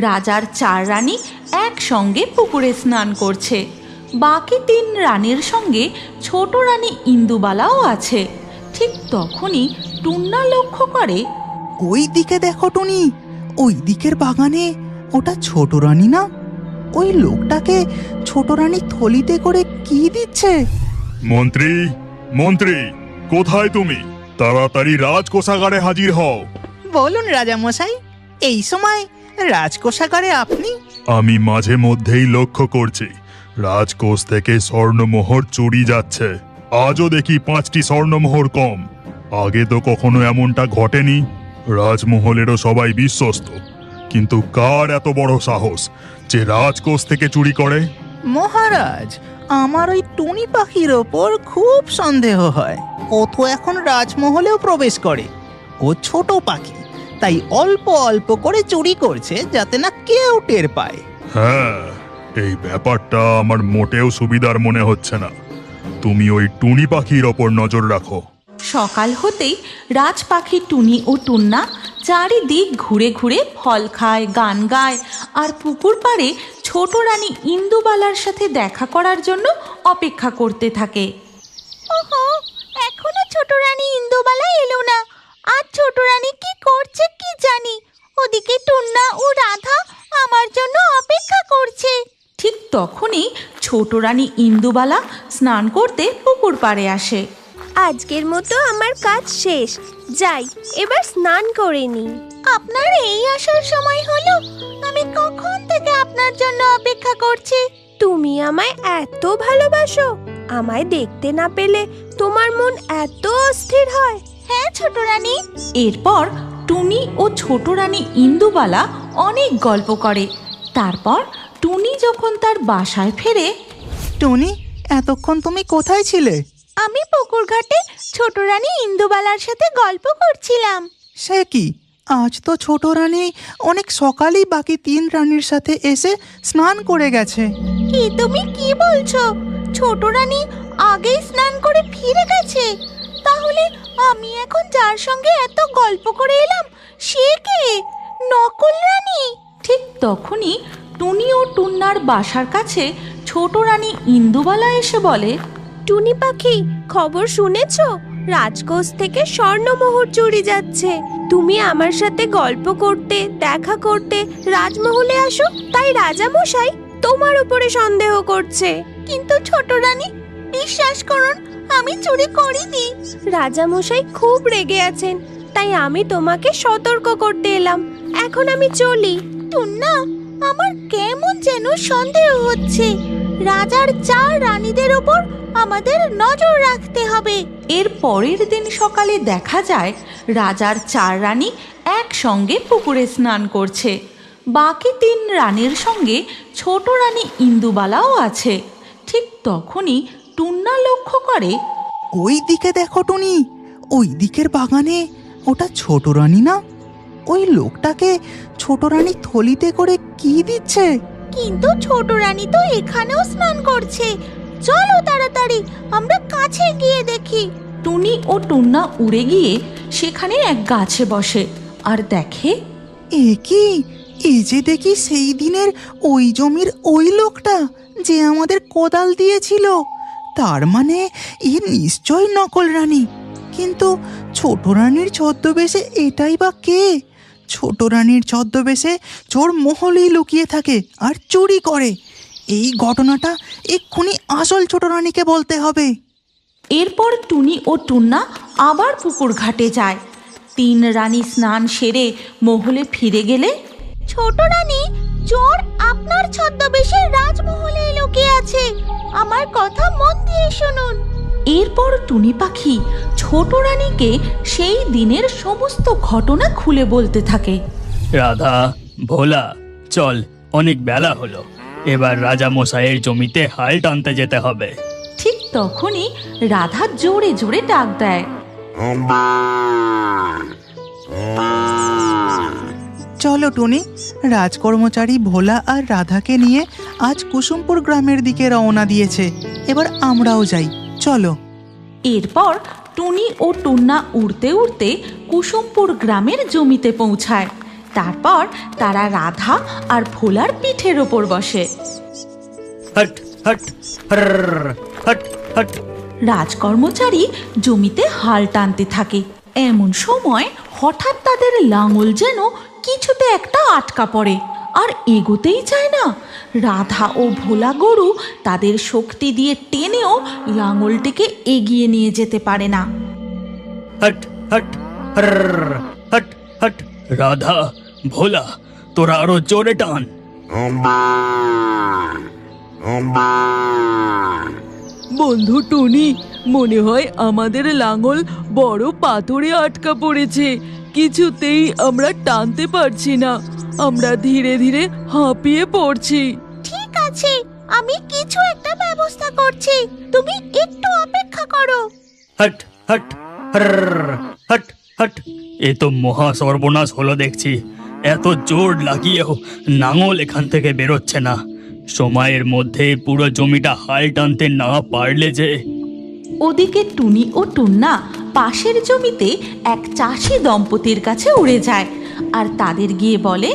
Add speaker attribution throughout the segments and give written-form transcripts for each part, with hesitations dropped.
Speaker 1: রাজার 4 রানী একসঙ্গে পুকুরে স্নান করছে। বাকি 3 রানীর সঙ্গে ছোট রানী ইন্দুবালাও আছে। ঠিক তখনই টুন্না লক্ষ্য করে,
Speaker 2: ওই দিকে দেখো টুনি, ওই দিকের বাগানে ওটা ছোট রানী না? ওই লোকটাকে ছোট রানী থলিতে করে কি দিচ্ছে?
Speaker 3: মন্ত্রী, মন্ত্রী, কোথায় তুমি? তাড়াতাড়ি রাজকোষাগারে হাজির হও।
Speaker 2: বলুন রাজামশাই, এই সময় রাজকোষাগারে আপনি?
Speaker 3: আমি মাঝে মধ্যেই লক্ষ্য করছি রাজকোষ থেকে স্বর্ণমোহর চুরি যাচ্ছে। আজও দেখি 5টি স্বর্ণমোহর কম। আগে তো কখনো এমনটা ঘটেনি। রাজমহলেরও সবাই বিশ্বস্ত, কিন্তু কার এত বড় সাহস যে রাজকোষ থেকে চুরি করে?
Speaker 2: মহারাজ, আমার ওই টুনি পাখির ওপর খুব সন্দেহ হয়। ও তো এখন রাজমহলেও প্রবেশ করে। ও ছোট পাখি, তাই অল্প অল্প করে চুরি করছে যাতে না কেউ টের পায়।
Speaker 3: হ্যাঁ, এই ব্যাপারটা আমার মোটেও সুবিধার মনে হচ্ছে না। তুমি ওই টুনি পাখির ওপর নজর রাখো।
Speaker 1: সকাল হতেই রাজপাখি টুনি ও টুন্না চারিদিক ঘুরে ঘুরে ফল খায়, গান গায় আর পুকুর পাড়ে ছোট রানী ইন্দুবালার সাথে দেখা করার জন্য অপেক্ষা করতে থাকে। ওহো, এখনো ছোট রানী ইন্দুবালা এলো না। আর ছোট রানী কি করছে কি জানি। ওদিকে টুন্না ও রাধা আমার জন্য অপেক্ষা করছে। ঠিক তখনই ছোট রানী ইন্দুবালা স্নান করতে পুকুর পাড়ে আসে।
Speaker 4: আজকের মতো আমার কাজ শেষ, যাই এবার স্নান করে নিই।
Speaker 1: আপনার এই আসার সময় হলো? আমি কখন থেকে আপনার জন্য অপেক্ষা করছি।
Speaker 4: তুমি আমায় এত ভালোবাসো, আমায় দেখতে না পেলে তোমার মন এত অস্থির হয়?
Speaker 1: হ্যাঁ ছোট রানী। এরপর টুনি ও ছোট রানী ইন্দুবালা অনেক গল্প করে। তারপর টুনি যখন তার বাসায় ফেরে,
Speaker 2: টুনি, এতক্ষণ তুমি কোথায় ছিলে?
Speaker 1: আমি পুকুর ঘাটে ছোট রানী ইন্দুবালার সাথে গল্প করছিলাম।
Speaker 2: সে কি, আজ তো ছোট রানী অনেক সকালেই বাকি 3 রানীর সাথে এসে স্নান করে গেছে।
Speaker 1: কি তুমি কি বলছো? ছোট রানী আগেই স্নান করে ফিরে গেছে? তাহলে আমি এখন যার সঙ্গে এত গল্প করে এলাম সে কে? নকল রানী? ঠিক তখনই টুনি ও টুন্নার বাসার কাছে ছোট রানী ইন্দুবালা এসে বলে,
Speaker 4: টুনি পাখি, খবর শুনেছো? রাজকোষ থেকে স্বর্ণমোহর চুরি যাচ্ছে। তুমি আমার সাথে গল্প করতে, দেখা করতে রাজমহলে আসো, তাই রাজা মশাই তোমার উপরে সন্দেহ করছে।
Speaker 1: কিন্তু ছোট রানী, বিশ্বাস করুন, আমি চুরি করিনি।
Speaker 4: রাজা মশাই খুব রেগে আছেন, তাই আমি তোমাকে সতর্ক করতে এলাম। এখন আমি চলি।
Speaker 1: টুন্না, আমার কেমন যেন সন্দেহ হচ্ছে। রাজার 4 রানীদের ওপর আমাদের নজর রাখতে হবে। এর পরের দিন সকালে দেখা যায় রাজার 4 রানী একসঙ্গে পুকুরে স্নান করছে। বাকি 3 রানীর সঙ্গে ছোট রানী ইন্দুবালাও আছে। ঠিক তখনই টুন্না লক্ষ্য করে,
Speaker 2: ওই দিকে দেখো টুনি, ওই দিকের বাগানে ওটা ছোট রানী না? ওই লোকটাকে ছোট রানী থলিতে করে কি দিচ্ছে?
Speaker 1: কিন্তু ছোট রানী তো এখানেও স্নান করছে। চলো তাড়াতাড়ি আমরা কাছে গিয়ে দেখি। টুনি ও টুন্না উড়ে গিয়ে সেখানে এক গাছে বসে আর দেখে,
Speaker 2: এ কি, এই যে দেখি সেই দিনের ওই জমির ওই লোকটা যে আমাদের কোদাল দিয়েছিল। তার মানে এ নিশ্চয় নকল রানী। কিন্তু ছোট রানীর ছদ্মবেশে এটাই বা কে? ছোট রানীর ছদ্মবেশে চোর মহলেই লুকিয়ে থাকে আর চুরি করে। এই ঘটনাটা এক্ষুনি আসল ছোট রানীকে বলতে হবে।
Speaker 1: এরপর টুনি ও টুন্না আবার পুকুর ঘাটে যায়। 3 রানী স্নান সেরে মহলে ফিরে গেলে, ছোট রানী, চোর আপনার ছদ্মবেশে রাজমহলে লুকিয়ে আছে। আমার কথা মন দিয়ে শুনুন। এরপর টুনি পাখি ছোট রানীকে সেই দিনের সমস্ত ঘটনা খুলে বলতে থাকে।
Speaker 5: রাধা, ভোলা, চল, অনেক বেলা হলো, এবার রাজা মশাইয়ের জমিতে হাল টানতে যেতে হবে।
Speaker 1: ঠিক তখনই রাধা জোরে জোরে ডাক দেয়,
Speaker 2: চলো টুনি, রাজকর্মচারী ভোলা আর রাধাকে নিয়ে আজ কুসুমপুর গ্রামের দিকে রওনা দিয়েছে। এবার আমরাও যাই, চলো।
Speaker 1: এরপর টুনি ও টুন্না উড়তে উড়তে কুসুমপুর গ্রামের জমিতে পৌঁছায়। তারপর তারা রাধা আর ভোলার পিঠের ওপর বসে।
Speaker 5: হট হট হর্র, হট হট।
Speaker 1: রাজকর্মচারী জমিতে হাল টানতে থাকে। এমন সময় হঠাৎ তাদের লাঙল যেন কিছুতে একটা আটকা পড়ে, আর এগোতেই চায় না। রাধা ও ভোলা গরু তাদের শক্তি দিয়ে টেনেও লাঙলটিকে এগিয়ে নিয়ে যেতে পারে না।
Speaker 5: হট হট হর্র, হট হট। রাধা, ভোলা, তোরা আরো জোরে টান।
Speaker 6: বন্ধু টুনি, মনে হয় আমাদের লাঙল বড় পাথরে আটকা পড়েছে। কিছুতেই আমরা টানতে পারছি না, আমরা ধীরে ধীরে হাঁপিয়ে পড়ছি।
Speaker 4: ঠিক আছে, আমি কিছু একটা ব্যবস্থা করছি, তুমি একটু অপেক্ষা করো।
Speaker 5: হট হট হর্র, হট হট। এ তো মহা সর্বনাশ হলো দেখছি। এত জোর লাগিয়েও নাঙল এখান থেকে বেরোচ্ছে না। সময়ের মধ্যে পুরো জমিটা হাল টানতে না পারলে যে।
Speaker 1: ওদিকে টুনি ও টুন্না পাশের জমিতে এক চাষি দম্পতির কাছে উড়ে যায় আর তাদের গিয়ে বলে,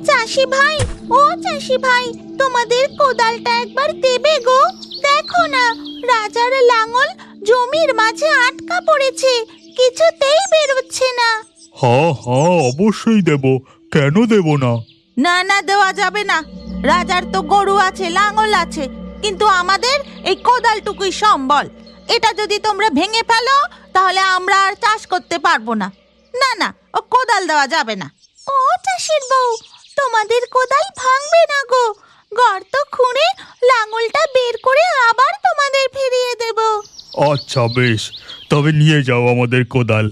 Speaker 4: চাষি ভাই, ও চাষি ভাই, তোমাদের কোদালটা একবার দেবে গো? দেখো না, রাজার লাঙল জমির মাঝে আটকা পড়েছে, কিছুতেই বেরোচ্ছে না।
Speaker 3: হ্যাঁ হ্যাঁ, অবশ্যই দেব, কেন দেব না?
Speaker 1: না না, দেওয়া যাবে না। রাজার তো গরু আছে, লাঙল আছে, কিন্তু আমাদের এই কোদালটুকুই সম্বল। এটা যদি তোমরা ভেঙে ফেলো তাহলে আমরা আর চাষ করতে পারবো না। না না, ও কোদাল দেওয়া যাবে না।
Speaker 4: ও চাষির বউ, তোমাদের কোদাল ভাঙবে না গো, গর্ত খুঁড়ে লাঙলটা বের করে আবার তোমাদের ফিরিয়ে দেব।
Speaker 3: আচ্ছা বেশ, তবে নিয়ে যাও আমাদের কোদাল।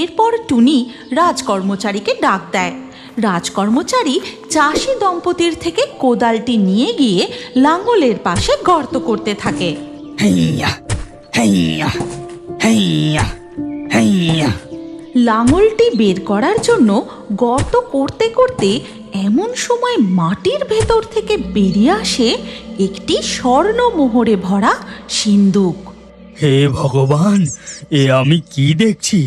Speaker 1: এরপর টুনি রাজকর্মচারীকে ডাক দেয়। রাজকর্মচারী চাষি দম্পতির থেকে কোদালটি নিয়ে গিয়ে লাঙলের পাশে গর্ত করতে থাকে।
Speaker 5: হেইয়া হেইয়া হেইয়া হেইয়া।
Speaker 1: লাঙলটি বের করার জন্য গর্ত করতে করতে এমন সময় মাটির ভেতর থেকে বেরিয়ে আসে একটি স্বর্ণমোহরে ভরা সিন্দুক।
Speaker 5: হে ভগবান, এ আমি কি দেখছি?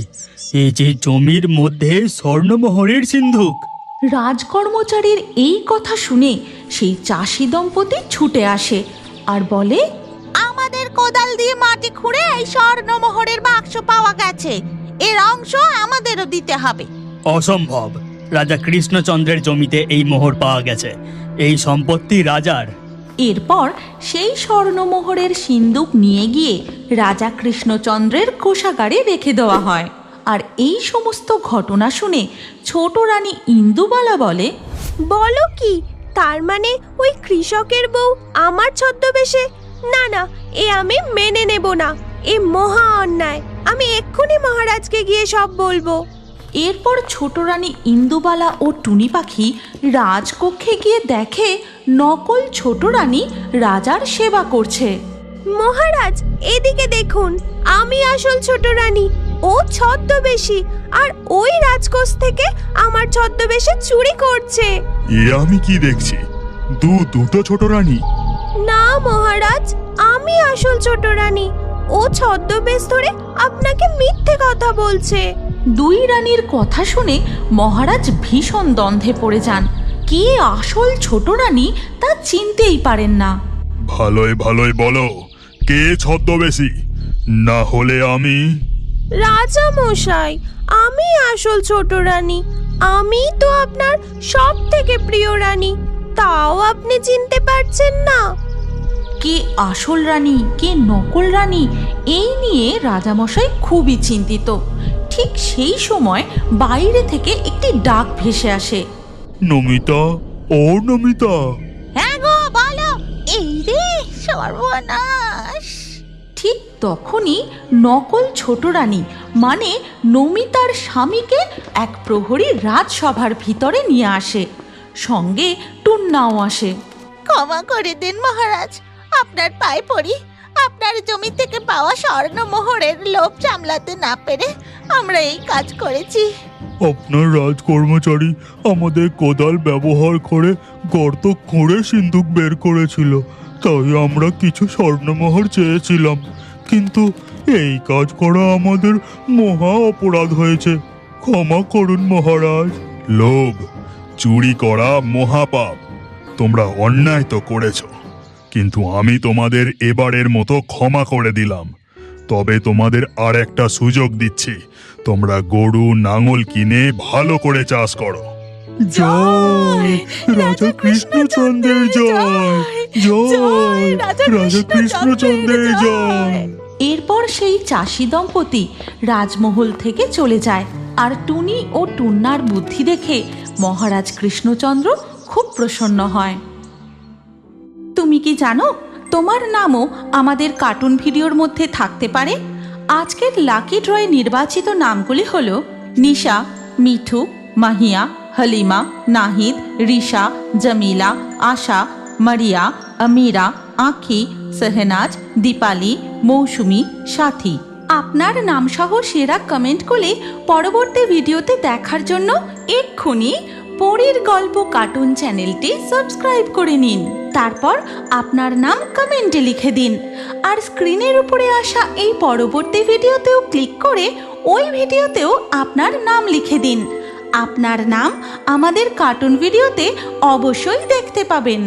Speaker 5: এ যে জমির মধ্যে স্বর্ণমোহরের সিন্ধুক।
Speaker 1: রাজকর্মচারীর এই কথা শুনে সেই চাষি দম্পতি ছুটে আসে আর বলে,
Speaker 4: আমাদের কোদাল দিয়ে মাটি খুঁড়ে এই স্বর্ণমোহরের বাক্স পাওয়া গেছে, এর অংশ আমাদেরও দিতে হবে।
Speaker 5: অসম্ভব, রাজা কৃষ্ণচন্দ্রের জমিতে এই মোহর পাওয়া গেছে, এই সম্পত্তি রাজার।
Speaker 1: এরপর সেই স্বর্ণমোহরের সিন্দুক নিয়ে গিয়ে রাজা কৃষ্ণচন্দ্রের কোষাগারে রেখে দেওয়া হয়। আর এই সমস্ত ঘটনা শুনে ছোট রানী ইন্দুবালা বলে,
Speaker 4: বলো কি, তার মানে ওই কৃষকের বউ আমার ছদ্মবেশে? না না, এ আমি মেনে নেব না, এ মহা অন্যায়। আমি এক্ষুনি মহারাজকে গিয়ে সব বলবো।
Speaker 1: এরপর ছোট রানী ইন্দুবালা ও টুনি পাখি রাজকক্ষে গিয়ে দেখে নকল ছোট রানী রাজার সেবা করছে।
Speaker 4: মহারাজ, এদিকে দেখুন, আমি আসল ছোট রানী, ও ছদ্মবেশী, আর ওই রাজকোষ থেকে আমার ছদ্মবেশে চুরি করছে।
Speaker 3: এ আমি কি দেখছি? দুটো ছোট রানী?
Speaker 4: না মহারাজ, আমি আসল ছোট রানী, ও ছদ্মবেশ ধরে আপনাকে মিথ্যে কথা বলছে।
Speaker 1: দুই রানীর কথা শুনে মহারাজ ভীষণ দ্বন্দ্বে পড়ে যান। কে আসল ছোট রানী তা চিনতেই পারেন না।
Speaker 3: ভালোই ভালোই বলো, কে ছদ্মবেশী? না হলে আমি।
Speaker 4: রাজা মশাই, আমি আসল ছোট রানী, আমি তো আপনার সব থেকে প্রিয় রানী, তাও আপনি চিনতে পারছেন না।
Speaker 1: কে আসল রানী কে নকল রানী এই নিয়ে রাজামশাই খুবই চিন্তিত। ঠিক সেই সময় বাইরে থেকে একটি ডাক ভেসে আসে।
Speaker 3: নমিতা, ও নমিতা।
Speaker 4: হ্যাঁ গো, বলো। এই রে সর্বনাশ।
Speaker 1: ঠিক তখনই নকল ছোট রানী মানে নমিতার স্বামীকে এক প্রহরী রাজসভার ভিতরে নিয়ে আসে। সঙ্গে টুন্নাও আসে।
Speaker 4: ক্ষমা করে দিন মহারাজ, আপনার পায়ে পড়ি। আপনার জমি থেকে পাওয়া স্বর্ণমোহরের লোভ সামলাতে না পেরে আমরা এই কাজ করেছি।
Speaker 3: আপনার রাজকর্মচারী আমাদের কোদাল ব্যবহার করে গর্ত খুঁড়ে সিন্দুক বের করেছিল, তাই আমরা কিছু স্বর্ণমোহর চেয়েছিলাম, কিন্তু এই কাজ করা আমাদের মহা অপরাধ হয়েছে। ক্ষমা করুন মহারাজ। লোভ চুরি করা মহাপাপ। তোমরা অন্যায় তো করেছ, কিন্তু আমি তোমাদের এবারের মতো ক্ষমা করে দিলাম। তবে তোমাদের আর একটা সুযোগ দিচ্ছি, তোমরা গরু নাঙল কিনে ভালো করে চাষ করো।
Speaker 6: জয় রাজা কৃষ্ণচন্দ্রের জয়, জয় রাজা কৃষ্ণচন্দ্রের জয়।
Speaker 1: এরপর সেই চাষি দম্পতি রাজমহল থেকে চলে যায়। আর টুনি ও টুন্নার বুদ্ধি দেখে মহারাজ কৃষ্ণচন্দ্র খুব প্রসন্ন হয়। তুমি কি জানো, তোমার নামও আমাদের কার্টুন ভিডিওর মধ্যে থাকতে পারে? আজকের লাকি ড্রয়ে নির্বাচিত নামগুলি হলো নিশা, মিঠু, মাহিয়া, হালিমা, নাহিদ, রিশা, জামিলা, আশা, মারিয়া, আমিরা, আঁখি, সেহনাজ, দীপালি, মৌসুমি, সাথী। আপনার নামসহ সেরা কমেন্ট করে পরবর্তী ভিডিওতে দেখার জন্য এক্ষুনি পরীর গল্প কার্টুন চ্যানেলটি সাবস্ক্রাইব করে নিন। তারপর আপনার নাম কমেন্টে লিখে দিন। আর স্ক্রিনের উপরে আসা এই পরবর্তী ভিডিওতেও ক্লিক করে ওই ভিডিওতেও আপনার নাম লিখে দিন। আপনার নাম আমাদের কার্টুন ভিডিওতে অবশ্যই দেখতে পাবেন।